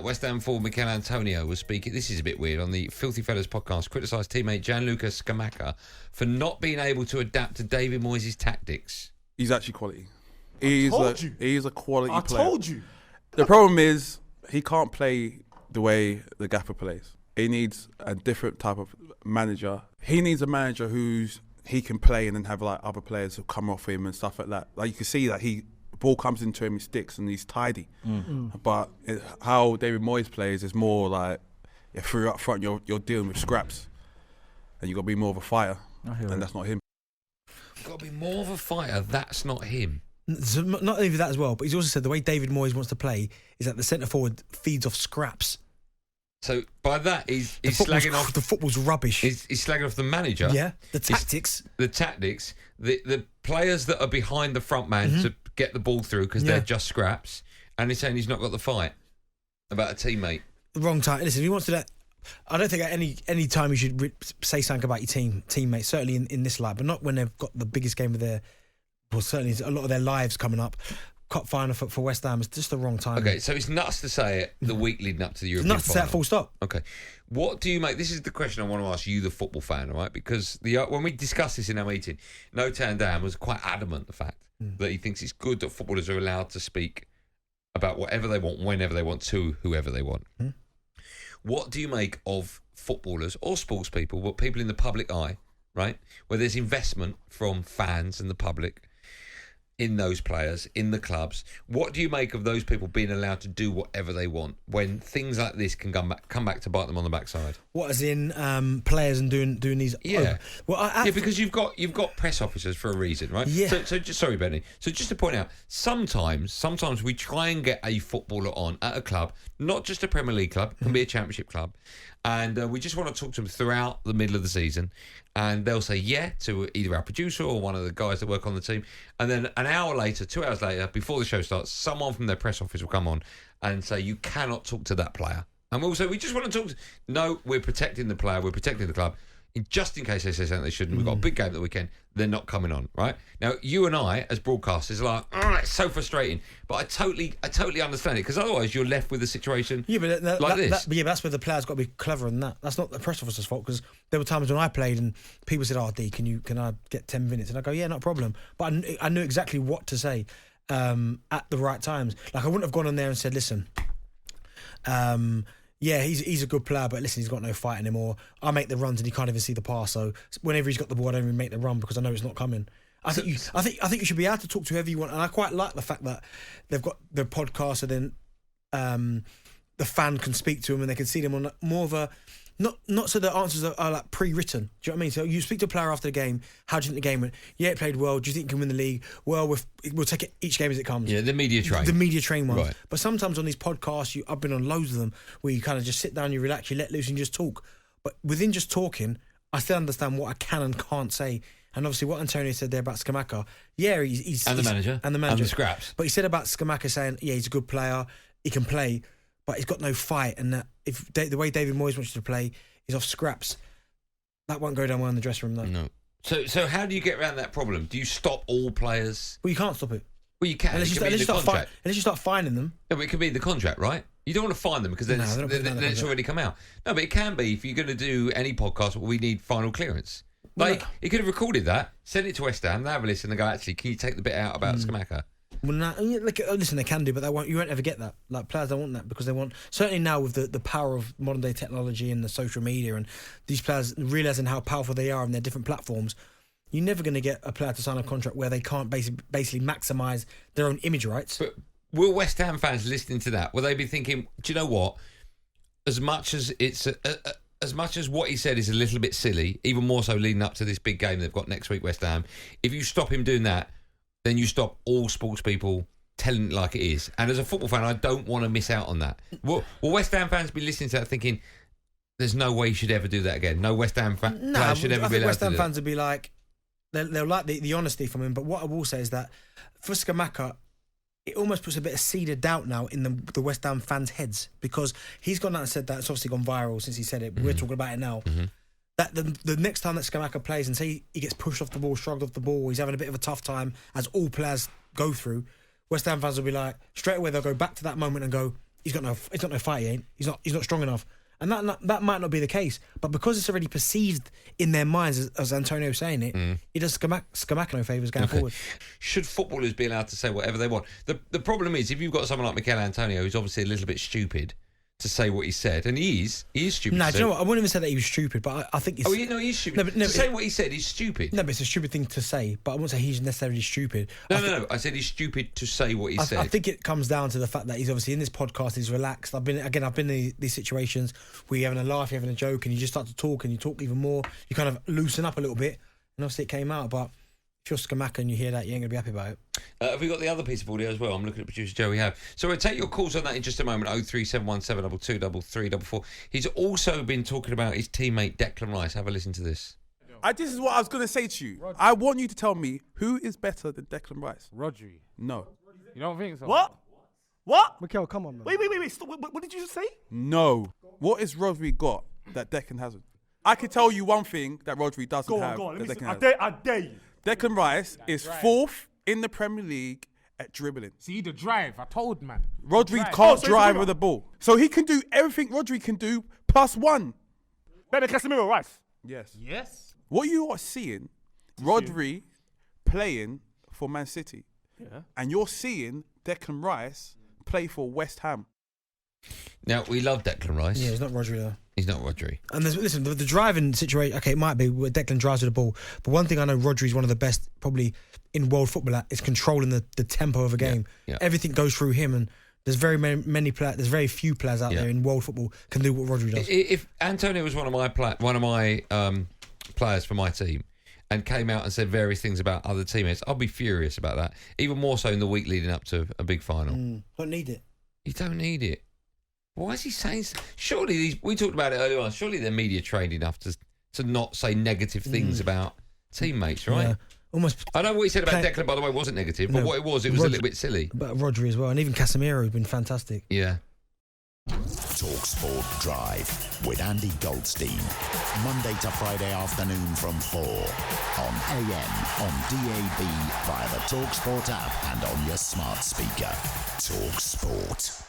West Ham forward Michail Antonio was speaking, this is a bit weird, on the Filthy Fellas podcast, criticised teammate Gianluca Scamacca for not being able to adapt to David Moyes' tactics. He's actually quality. He's a quality player. I told you. The problem is he can't play the way the Gaffer plays. He needs a different type of manager. He needs a manager he can play and then have like other players who come off him and stuff like that. Like you can see that the ball comes into him, he sticks and he's tidy. But how David Moyes plays is more like through up front you're dealing with scraps, and you got to be more of a fighter, and that's not him. Got to be more of a fighter. That's not him. So not only that as well, but he's also said the way David Moyes wants to play is that the centre forward feeds off scraps. So by that, he's slagging off the football's rubbish. He's slagging off the manager. Yeah, the tactics, the players that are behind the front man to get the ball through because they're just scraps, and he's saying he's not got the fight about a teammate. The wrong time. Listen, if he wants to. I don't think at any time you should say something about your teammates. Certainly in this light, but not when they've got the biggest game of their. Well, certainly a lot of their lives coming up. Cup final for West Ham is just the wrong time. Okay, so it's nuts to say it the week leading up to the European final. It's nuts to say it full stop. Okay. What do you make... This is the question I want to ask you, the football fan, all right? Because when we discussed this in our meeting, No Tandam was quite adamant, the fact that he thinks it's good that footballers are allowed to speak about whatever they want, whenever they want, to whoever they want. What do you make of footballers or sports people, but people in the public eye, right, where there's investment from fans and the public in those players, in the clubs? What do you make of those people being allowed to do whatever they want when things like this can come back to bite them on the backside? What, as in players and doing these? Yeah, because you've got press officers for a reason, right? Yeah. So just, sorry, Benny. So just to point out, sometimes we try and get a footballer on at a club, not just a Premier League club, can be a Championship club, and we just want to talk to them throughout the middle of the season. And they'll say yeah to either our producer or one of the guys that work on the team. And then an hour later, 2 hours later, before the show starts, someone from their press office will come on and say, you cannot talk to that player. And we'll say, we just want to talk to... No, we're protecting the player, we're protecting the club. Just in case they say something they shouldn't, we've got a big game that weekend, they're not coming on, right? Now, you and I, as broadcasters, are like, oh, it's so frustrating. But I totally understand it, because otherwise you're left with a situation like this. But that's where the player's got to be cleverer than that. That's not the press officer's fault, because there were times when I played and people said, oh, D, can I get 10 minutes? And I go, yeah, not a problem. But I knew exactly what to say at the right times. Like, I wouldn't have gone on there and said, listen... yeah, he's a good player, but listen, he's got no fight anymore. I make the runs and he can't even see the pass. So whenever he's got the ball, I don't even make the run because I know it's not coming. I think you should be able to talk to whoever you want, and I quite like the fact that they've got the podcast, so then the fan can speak to them and they can see them on more of a not so the answers are like pre-written. Do you know what I mean? So you speak to a player after the game. How do you think the game went? Yeah, it played well. Do you think you can win the league? Well, we'll take it each game as it comes. Yeah, the media train. The media train ones. Right. But sometimes on these podcasts, I've been on loads of them where you kind of just sit down, you relax, you let loose and just talk. But within just talking, I still understand what I can and can't say. And obviously what Antonio said there about Scamacca, yeah, he's... And the manager. And the manager. And the scraps. But he said about Scamacca saying, yeah, he's a good player, he can play, but he's got no fight. And that if the way David Moyes wants you to play is off scraps, that won't go down well in the dressing room, though. No. So how do you get around that problem? Do you stop all players? Well, you can't stop it. Well, you can. Unless you start fining them. No, but it could be in the contract, right? You don't want to fine them because then it's already come out. No, but it can be if you're going to do any podcast, we need final clearance. Like, he could have recorded that, sent it to West Ham, they have a listen and go, actually, can you take the bit out about Scamacca? Well, listen, they can do, but you won't ever get that. Like, players don't want that because they want... Certainly now with the power of modern-day technology and the social media and these players realising how powerful they are on their different platforms, you're never going to get a player to sign a contract where they can't basically maximise their own image rights. But will West Ham fans listening to that, will they be thinking, do you know what? As much as it's... as much as what he said is a little bit silly, even more so leading up to this big game they've got next week, West Ham, if you stop him doing that, then you stop all sports people telling it like it is. And as a football fan, I don't want to miss out on that. Will West Ham fans be listening to that thinking, there's no way you should ever do that again? No West Ham player should ever be allowed to do that. West Ham fans would be like, they'll like the honesty from him. But what I will say is that for Scamacca, it almost puts a bit of seed of doubt now in the West Ham fans' heads, because he's gone out and said that. It's obviously gone viral since he said it. We're talking about it now. That the next time that Scamacca plays and say he gets pushed off the ball, shrugged off the ball, he's having a bit of a tough time, as all players go through, West Ham fans will be like, straight away they'll go back to that moment and go, he's got no fight. He ain't. He's not strong enough. And that might not be the case, but because it's already perceived in their minds, as Antonio saying it, it does Scamacca no favours going forward. Should footballers be allowed to say whatever they want? The problem is, if you've got someone like Michail Antonio, who's obviously a little bit stupid, to say what he said, and he is stupid. No, do you know what? I wouldn't even say that he was stupid, but I think it's... Oh, he's stupid. To say what he said is stupid. No, but it's a stupid thing to say, but I wouldn't say he's necessarily stupid. No. I said he's stupid to say what he said. I think it comes down to the fact that he's obviously in this podcast, he's relaxed. I've been in these situations where you're having a laugh, you're having a joke, and you just start to talk, and you talk even more. You kind of loosen up a little bit, and obviously it came out, but... If you're Scamacca and you hear that, you ain't going to be happy about it. Have we got the other piece of audio as well? I'm looking at producer Joe. We have. So we'll take your calls on that in just a moment. 03717 22 He's also been talking about his teammate Declan Rice. Have a listen to this. This is what I was going to say to you. I want you to tell me who is better than Declan Rice. Rodri. No. You don't think so? What? Michail, come on, man. Wait. Stop. What did you just say? No. What has Rodri got that Declan hasn't? I can tell you one thing that Rodri doesn't have. Go on. That Declan has. I dare you. Declan Rice is fourth in the Premier League at dribbling. See the drive. I told man. Rodri can't drive with the ball. So he can do everything Rodri can do plus one. Better than Casemiro, Rice. Yes. What you are seeing, Rodri playing for Man City. Yeah. And you're seeing Declan Rice play for West Ham. Now, we love Declan Rice. Yeah, he's not Rodri though. He's not Rodri. And listen, the driving situation, okay, it might be where Declan drives with the ball, but one thing I know Rodri's one of the best probably in world football at is controlling the tempo of a game. Yeah. Everything goes through him, and there's very few players out there in world football can do what Rodri does. If Antonio was one of my players for my team and came out and said various things about other teammates, I'd be furious about that. Even more so in the week leading up to a big final. Don't need it. You don't need it. Why is he saying... Surely, we talked about it earlier on, surely they're media trained enough to not say negative things about teammates, right? Yeah. Almost. I know what he said about Declan, by the way, wasn't negative, but what it was a little bit silly. But Rodri as well, and even Casemiro has been fantastic. Yeah. talkSPORT Drive with Andy Goldstein. Monday to Friday afternoon from 4 on AM, on DAB, via the talkSPORT app and on your smart speaker. talkSPORT.